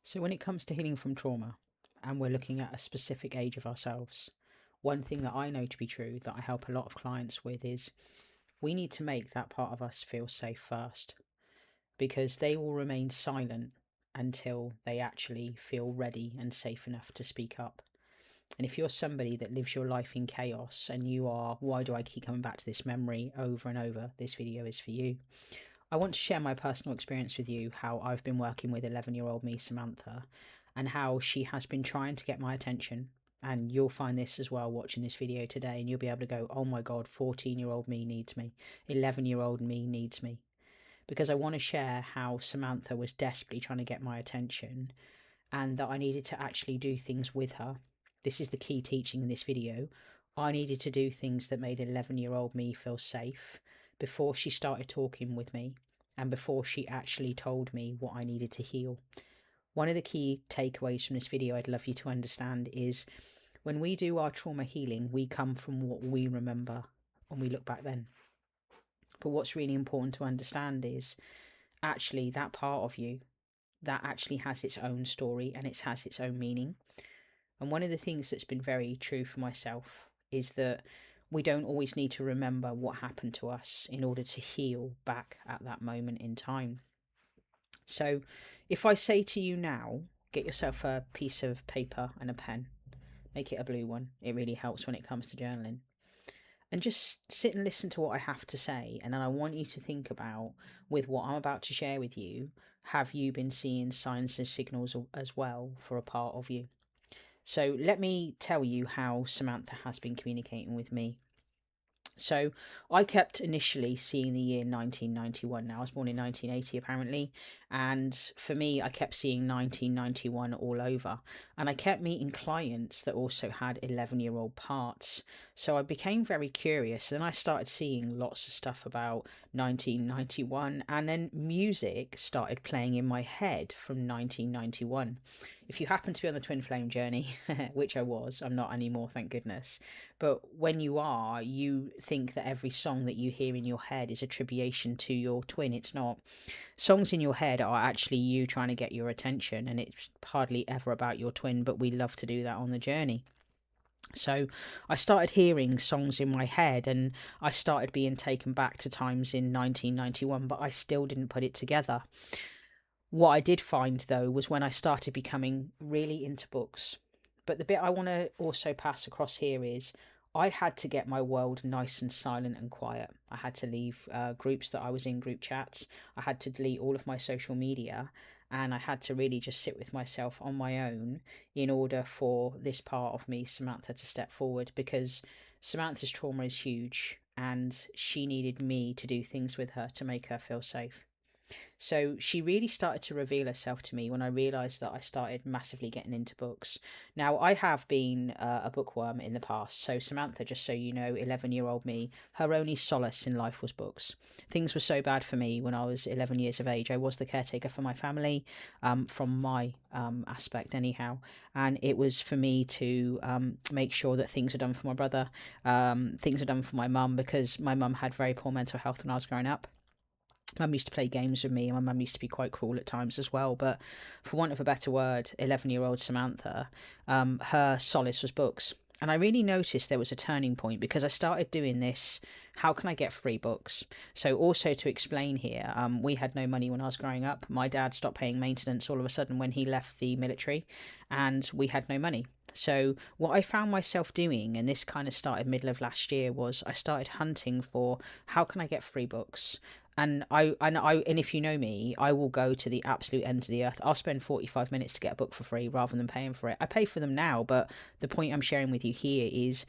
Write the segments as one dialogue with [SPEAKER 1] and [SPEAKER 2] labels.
[SPEAKER 1] So, when it comes to healing from trauma, and we're looking at a specific age of ourselves, one thing that I know to be true that I help a lot of clients with is we need to make that part of us feel safe first because they will remain silent until they actually feel ready and safe enough to speak up. And if you're somebody that lives your life in chaos and you are, why do I keep coming back to this memory over and over? This video is for you. I want to share my personal experience with you, how I've been working with 11-year-old me, Samantha, and how she has been trying to get my attention. And you'll find this as well watching this video today, and you'll be able to go, oh my God, 14-year-old me needs me, 11-year-old me needs me. Because I want to share how Samantha was desperately trying to get my attention and that I needed to actually do things with her. This is the key teaching in this video. I needed to do things that made 11-year-old me feel safe before she started talking with me and before she actually told me what I needed to heal. One of the key takeaways from this video I'd love you to understand is when we do our trauma healing, we come from what we remember and we look back then. But what's really important to understand is actually that part of you that actually has its own story and it has its own meaning. And one of the things that's been very true for myself is that we don't always need to remember what happened to us in order to heal back at that moment in time. So if I say to you now, get yourself a piece of paper and a pen, make it a blue one. It really helps when it comes to journaling. And just sit and listen to what I have to say. And then I want you to think about, with what I'm about to share with you, have you been seeing signs and signals as well for a part of you? So let me tell you how Samantha has been communicating with me. So I kept initially seeing the year 1991. Now I was born in 1980 apparently, and for me I kept seeing 1991 all over, and I kept meeting clients that also had 11-year-old parts. So I became very curious, and I started seeing lots of stuff about 1991, and then music started playing in my head from 1991. If you happen to be on the twin flame journey, which I was, I'm not anymore, thank goodness. But when you are, you think that every song that you hear in your head is a tribulation to your twin. It's not. Songs in your head are actually you trying to get your attention, and it's hardly ever about your twin, but we love to do that on the journey. So I started hearing songs in my head and I started being taken back to times in 1991, but I still didn't put it together. What I did find though was when I started becoming really into books. But the bit I want to also pass across here is I had to get my world nice and silent and quiet. I had to leave groups that I was in, group chats. I had to delete all of my social media, and I had to really just sit with myself on my own in order for this part of me, Samantha, to step forward, because Samantha's trauma is huge and she needed me to do things with her to make her feel safe. So she really started to reveal herself to me when I realised that I started massively getting into books. Now, I have been a bookworm in the past. So Samantha, just so you know, 11-year-old me, her only solace in life was books. Things were so bad for me when I was 11 years of age. I was the caretaker for my family, from my aspect anyhow. And it was for me to make sure that things were done for my brother, things were done for my mum, because my mum had very poor mental health when I was growing up. Mum used to play games with me, and my mum used to be quite cruel at times as well. But for want of a better word, 11-year-old Samantha, her solace was books. And I really noticed there was a turning point because I started doing this. How can I get free books? So also to explain here, we had no money when I was growing up. My dad stopped paying maintenance all of a sudden when he left the military, and we had no money. So what I found myself doing, and this kind of started middle of last year, was I started hunting for how can I get free books. And if you know me, I will go to the absolute ends of the earth. I'll spend 45 minutes to get a book for free rather than paying for it. I pay for them now, but the point I'm sharing with you here is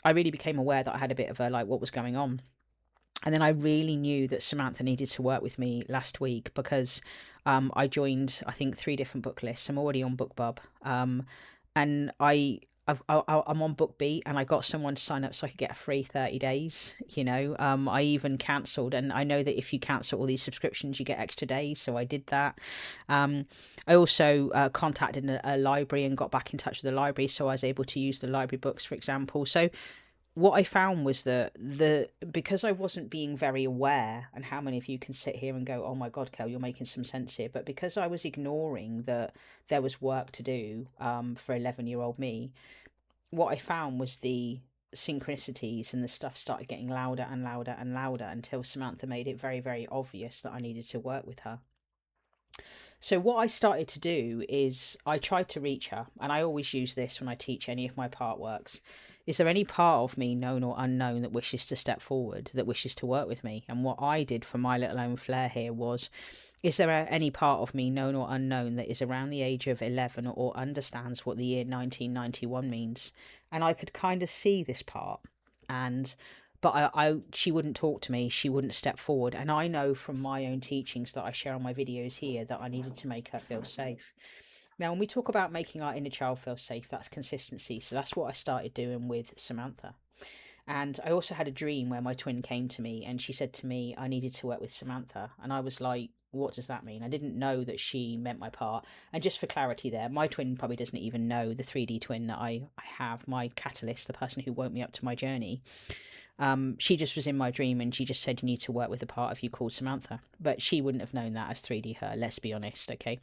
[SPEAKER 1] I really became aware that I had a bit of a like what was going on. And then I really knew that Samantha needed to work with me last week because I joined, I think, 3 different book lists. I'm already on BookBub. And I'm on BookBeat, and I got someone to sign up so I could get a free 30 days. I even cancelled, and I know that if you cancel all these subscriptions, you get extra days. So I did that. I also contacted a library and got back in touch with the library, so I was able to use the library books, for example. So what I found was that because I wasn't being very aware, and how many of you can sit here and go, "Oh my God, Kel, you're making some sense here," but because I was ignoring that there was work to do for 11-year-old me, what I found was the synchronicities and the stuff started getting louder and louder and louder until Samantha made it very, very obvious that I needed to work with her. So what I started to do is I tried to reach her, and I always use this when I teach any of my part works. Is there any part of me, known or unknown, that wishes to step forward, that wishes to work with me? And what I did for my little own flair here was, is there any part of me, known or unknown, that is around the age of 11 or understands what the year 1991 means? And I could kind of see this part. And but she wouldn't talk to me, she wouldn't step forward, and I know from my own teachings that I share on my videos here that I needed to make her feel safe. Now when we talk about making our inner child feel safe, that's consistency, so that's what I started doing with Samantha. And I also had a dream where my twin came to me and she said to me I needed to work with Samantha, and I was like, what does that mean? I didn't know that she meant my part. And just for clarity there, my twin probably doesn't even know the 3D twin that I have, my catalyst, the person who woke me up to my journey. She just was in my dream and she just said you need to work with a part of you called Samantha. But she wouldn't have known that as 3D her, let's be honest, okay?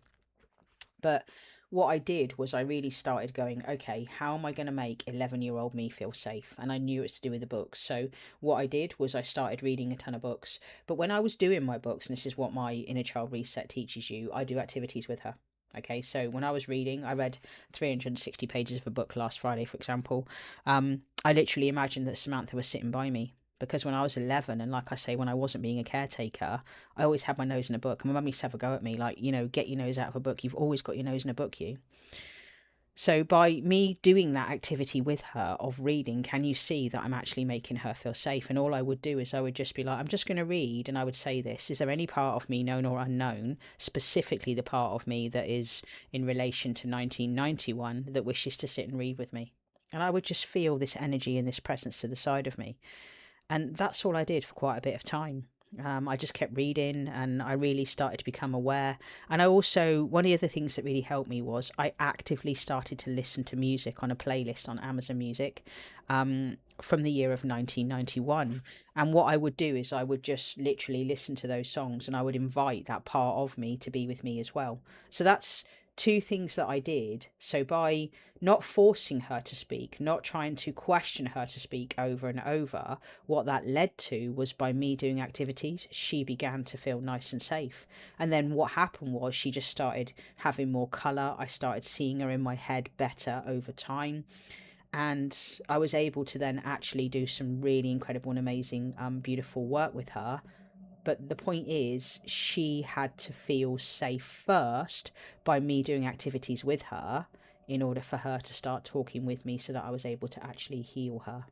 [SPEAKER 1] But what I did was I really started going, okay, how am I going to make 11-year-old me feel safe? And I knew it's to do with the books. So what I did was I started reading a ton of books. But when I was doing my books, and this is what my inner child reset teaches you, I do activities with her. Okay, so when I was reading, I read 360 pages of a book last Friday, for example. I literally imagined that Samantha was sitting by me, because when I was 11, and like I say, when I wasn't being a caretaker, I always had my nose in a book. And my mum used to have a go at me, like, get your nose out of a book. You've always got your nose in a book, you. So by me doing that activity with her of reading, can you see that I'm actually making her feel safe? And all I would do is I would just be like, I'm just going to read, and I would say this: is there any part of me, known or unknown, specifically the part of me that is in relation to 1991, that wishes to sit and read with me? And I would just feel this energy and this presence to the side of me. And that's all I did for quite a bit of time. I just kept reading and I really started to become aware. And I also, one of the other things that really helped me was I actively started to listen to music on a playlist on Amazon Music from the year of 1991. And what I would do is I would just literally listen to those songs and I would invite that part of me to be with me as well. So that's two things that I did. So by not forcing her to speak, not trying to question her to speak over and over, what that led to was by me doing activities, she began to feel nice and safe. And then what happened was she just started having more colour. I started seeing her in my head better over time. And I was able to then actually do some really incredible and amazing, beautiful work with her. But the point is, she had to feel safe first by me doing activities with her in order for her to start talking with me so that I was able to actually heal her.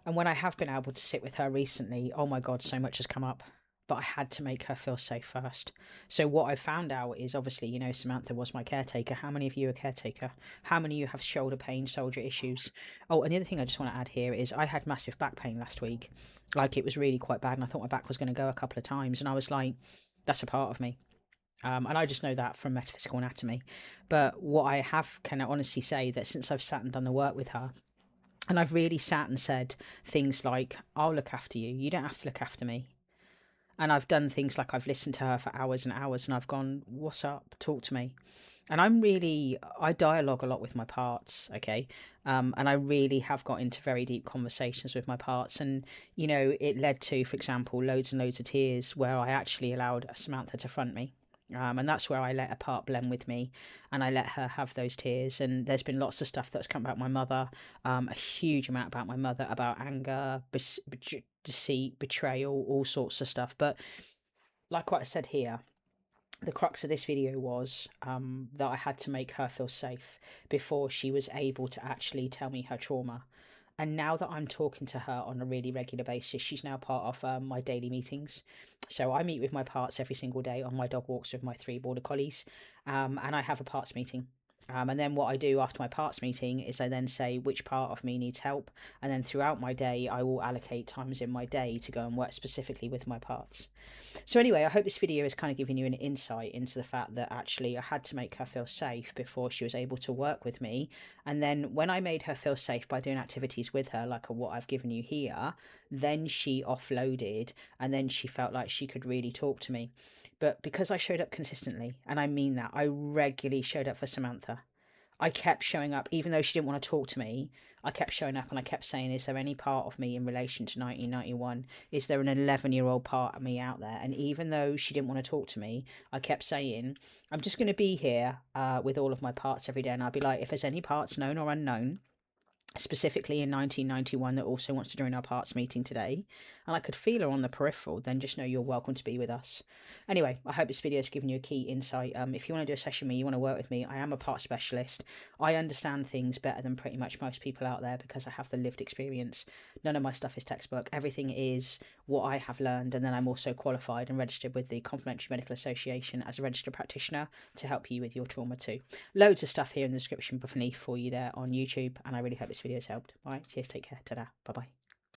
[SPEAKER 1] And when I have been able to sit with her recently, oh my God, so much has come up. But I had to make her feel safe first. So what I found out is, obviously, Samantha was my caretaker. How many of you are caretaker? How many of you have shoulder pain, shoulder issues? Oh, and the other thing I just want to add here is I had massive back pain last week. Like, it was really quite bad, and I thought my back was going to go a couple of times. And I was like, that's a part of me. And I just know that from metaphysical anatomy. But what I can honestly say that since I've sat and done the work with her, and I've really sat and said things like, I'll look after you. You don't have to look after me. And I've done things like I've listened to her for hours and hours and I've gone, what's up? Talk to me. And I dialogue a lot with my parts, okay? And I really have got into very deep conversations with my parts. And, it led to, for example, loads and loads of tears where I actually allowed Samantha to front me. And that's where I let a part blend with me and I let her have those tears. And there's been lots of stuff that's come about my mother, a huge amount about my mother, about anger, deceit, betrayal, all sorts of stuff. But like what I said here, the crux of this video was that I had to make her feel safe before she was able to actually tell me her trauma. And now that I'm talking to her on a really regular basis, she's now part of my daily meetings. So I meet with my parts every single day on my dog walks with my 3 border collies, and I have a parts meeting. And then what I do after my parts meeting is I then say which part of me needs help, and then throughout my day I will allocate times in my day to go and work specifically with my parts. So anyway, I hope this video is kind of giving you an insight into the fact that actually I had to make her feel safe before she was able to work with me. And then when I made her feel safe by doing activities with her, like what I've given you here, then she offloaded, and then she felt like she could really talk to me. But because I showed up consistently, and I mean that, I regularly showed up for Samantha. I kept showing up, even though she didn't want to talk to me. I kept showing up and I kept saying, is there any part of me in relation to 1991? Is there an 11-year-old part of me out there? And even though she didn't want to talk to me, I kept saying, I'm just going to be here with all of my parts every day. And I'll be like, if there's any parts known or unknown, specifically in 1991, that also wants to join our parts meeting today, and I could feel her on the peripheral, then just know you're welcome to be with us. Anyway, I hope this video has given you a key insight. If you want to do a session with me, you want to work with me, I am a parts specialist. I understand things better than pretty much most people out there because I have the lived experience. None of my stuff is textbook. Everything is what I have learned, and then I'm also qualified and registered with the Complementary Medical Association as a registered practitioner to help you with your trauma too. Loads of stuff here in the description beneath for you there on YouTube, and I really hope this video has helped. All right, cheers, take care, ta-da, bye-bye.